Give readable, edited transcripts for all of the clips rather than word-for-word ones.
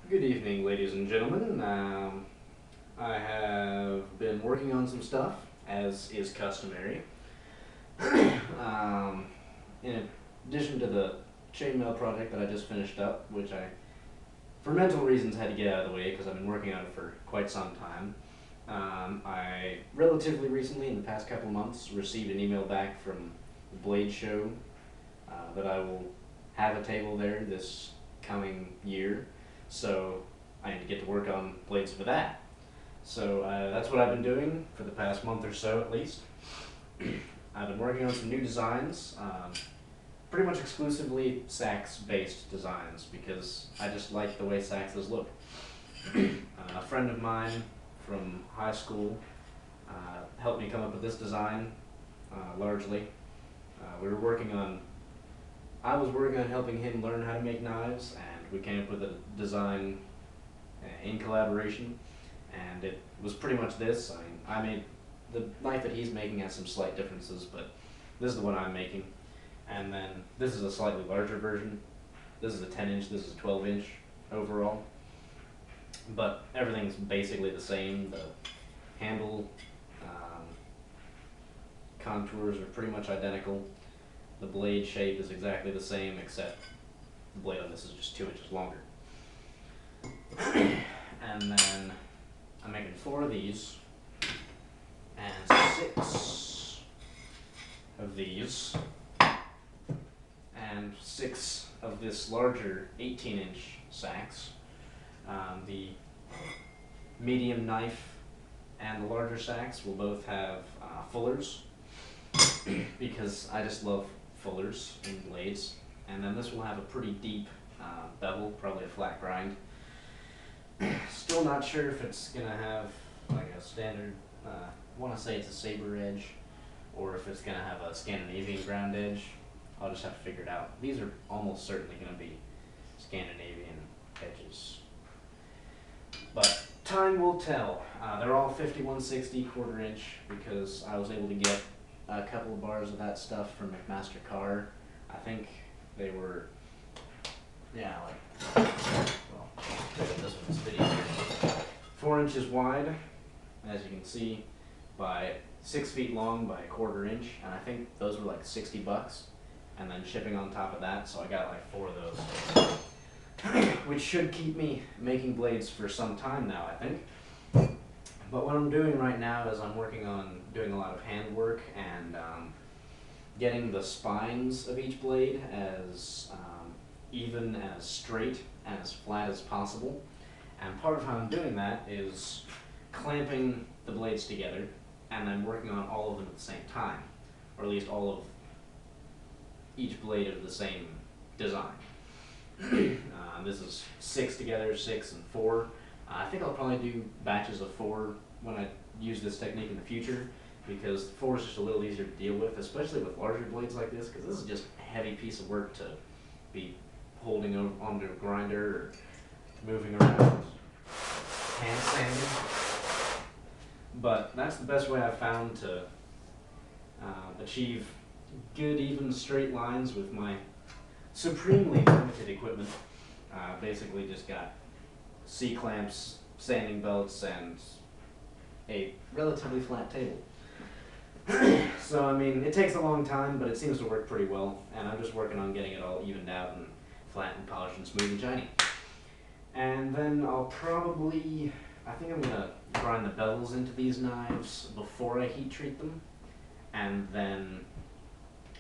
Good evening, ladies and gentlemen. I have been working on some stuff, as is customary. In addition to the chainmail project that I just finished up, which I, for mental reasons, had to get out of the way because I've been working on it for quite some time. I relatively recently, in the past couple months, received an email back from the Blade Show that I will have a table there this coming year. So I need to get to work on blades for that. So that's what I've been doing for the past month or so at least. I've been working on some new designs, pretty much exclusively sax based designs because I just like the way saxes look. A friend of mine from high school helped me come up with this design largely. We were working on, I was working on helping him learn how to make knives, and we came up with a design in collaboration, and it was pretty much this. I mean, I made the knife that he's making has some slight differences, but this is the one I'm making. And then this is a slightly larger version. This is a 10-inch, this is a 12-inch overall. But everything's basically the same. The handle contours are pretty much identical. The blade shape is exactly the same, except the blade on this is just 2 inches longer. And then I'm making 4 of these and 6 of these and 6 of this larger 18-inch sax. The medium knife and the larger sax will both have fullers because I just love fullers in blades. And then this will have a pretty deep bevel, probably a flat grind. Still not sure if it's gonna have like a standard, I want to say it's a saber edge, or if it's gonna have a Scandinavian ground edge. I'll just have to figure it out. These are almost certainly gonna be Scandinavian edges, but time will tell. They're all 5160 quarter inch because I was able to get a couple of bars of that stuff from McMaster Carr. I think they were, yeah, like, well, look at this one's video here. 4 inches wide, as you can see, by 6 feet long by a quarter inch, and I think those were like $60, and then shipping on top of that, so I got like 4 of those, which should keep me making blades for some time now, I think. But what I'm doing right now is I'm working on doing a lot of handwork and getting the spines of each blade as even, as straight, and as flat as possible. And part of how I'm doing that is clamping the blades together and then working on all of them at the same time, or at least all of each blade of the same design. This is 6 together, 6 and 4. I think I'll probably do batches of 4 when I use this technique in the future, because 4 is just a little easier to deal with, especially with larger blades like this, because this is just a heavy piece of work to be holding onto a grinder or moving around, hand sanding. But that's the best way I've found to achieve good, even, straight lines with my supremely limited equipment. Basically just got C-clamps, sanding belts, and a relatively flat table. So, I mean, it takes a long time, but it seems to work pretty well, and I'm just working on getting it all evened out and flat and polished and smooth and shiny. And then I'll probably, I think I'm going to grind the bevels into these knives before I heat treat them, and then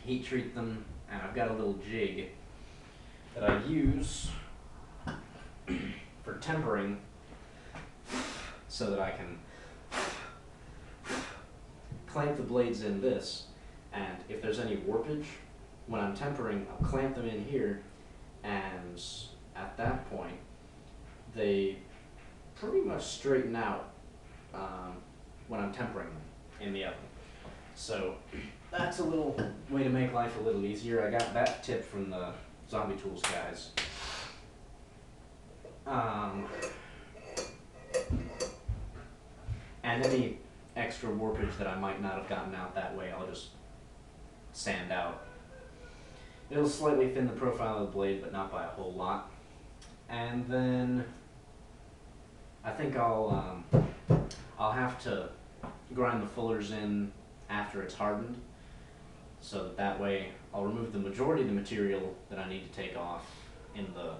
heat treat them, and I've got a little jig that I use for tempering so that I can clamp the blades in this, and if there's any warpage, when I'm tempering, I'll clamp them in here, and at that point, they pretty much straighten out when I'm tempering them in the oven. So that's a little way to make life a little easier. I got that tip from the Zombie Tools guys. And any extra warpage that I might not have gotten out that way, I'll just sand out. It'll slightly thin the profile of the blade, but not by a whole lot. And then I think I'll have to grind the fullers in after it's hardened, so that way I'll remove the majority of the material that I need to take off in the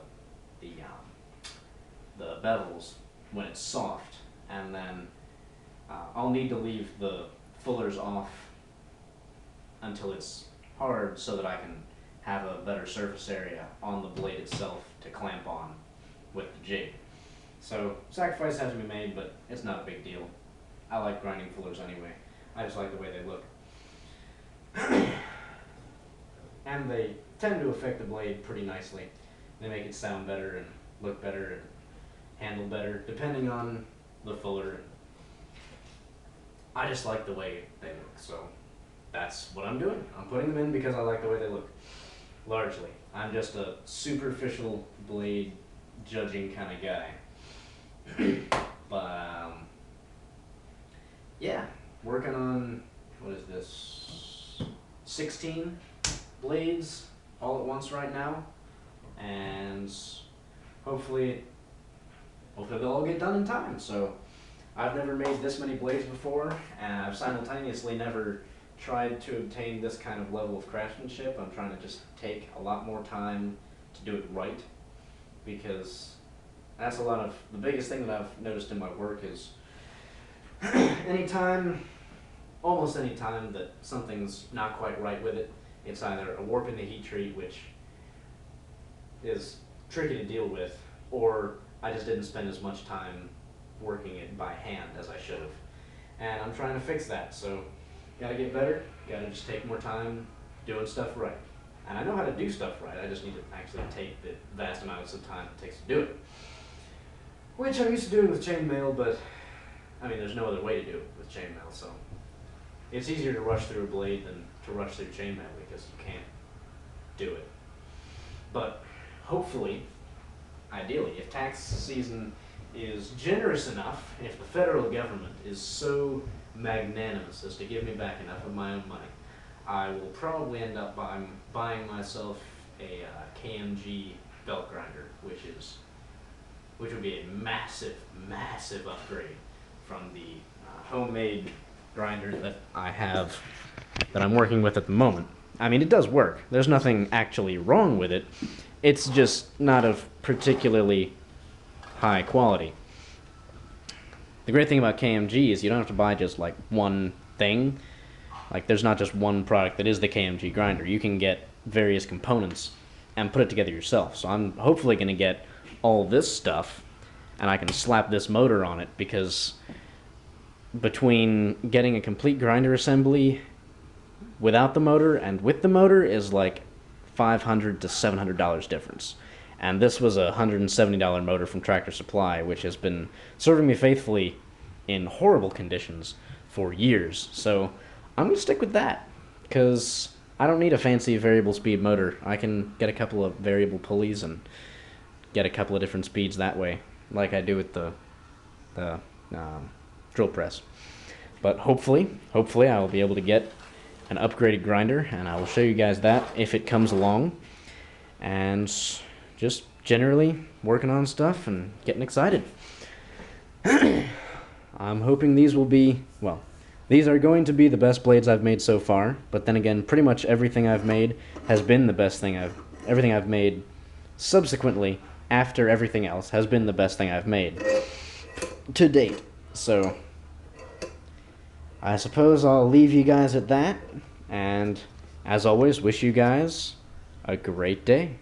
bevels when it's soft, and then I'll need to leave the fullers off until it's hard so that I can have a better surface area on the blade itself to clamp on with the jig. So sacrifice has to be made, but it's not a big deal. I like grinding fullers anyway. I just like the way they look. And they tend to affect the blade pretty nicely. They make it sound better and look better and handle better, depending on the fuller. I just like the way they look, so that's what I'm doing. I'm putting them in because I like the way they look, largely. I'm just a superficial blade judging kind of guy. But, yeah, working on, what is this, 16 blades all at once right now, and hopefully they'll all get done in time. So I've never made this many blades before, and I've simultaneously never tried to obtain this kind of level of craftsmanship. I'm trying to just take a lot more time to do it right, because that's the biggest thing that I've noticed in my work is almost any time that something's not quite right with it, it's either a warp in the heat treat, which is tricky to deal with, or I just didn't spend as much time working it by hand as I should have. And I'm trying to fix that, so gotta get better, gotta just take more time doing stuff right. And I know how to do stuff right, I just need to actually take the vast amounts of time it takes to do it. Which I'm used to doing with chainmail, but I mean, there's no other way to do it with chainmail, so it's easier to rush through a blade than to rush through chainmail because you can't do it. But hopefully, ideally, if tax season is generous enough, if the federal government is so magnanimous as to give me back enough of my own money, I will probably end up buying myself a KMG belt grinder, which would be a massive, massive upgrade from the homemade grinder that I'm working with at the moment. I mean, it does work. There's nothing actually wrong with it. It's just not of particularly high quality. The great thing about KMG is you don't have to buy just like one thing. Like, there's not just one product that is the KMG grinder. You can get various components and put it together yourself. So I'm hopefully going to get all this stuff, and I can slap this motor on it, because between getting a complete grinder assembly without the motor and with the motor is like $500 to $700 difference. And this was a $170 motor from Tractor Supply, which has been serving me faithfully in horrible conditions for years. So I'm going to stick with that, because I don't need a fancy variable speed motor. I can get a couple of variable pulleys and get a couple of different speeds that way, like I do with the drill press. But hopefully I will be able to get an upgraded grinder, and I will show you guys that if it comes along. And just generally working on stuff and getting excited. I'm hoping these will be, well, these are going to be the best blades I've made so far, but then again, pretty much everything I've made has been the best thing everything I've made subsequently after everything else has been the best thing I've made to date. So I suppose I'll leave you guys at that, and as always, wish you guys a great day.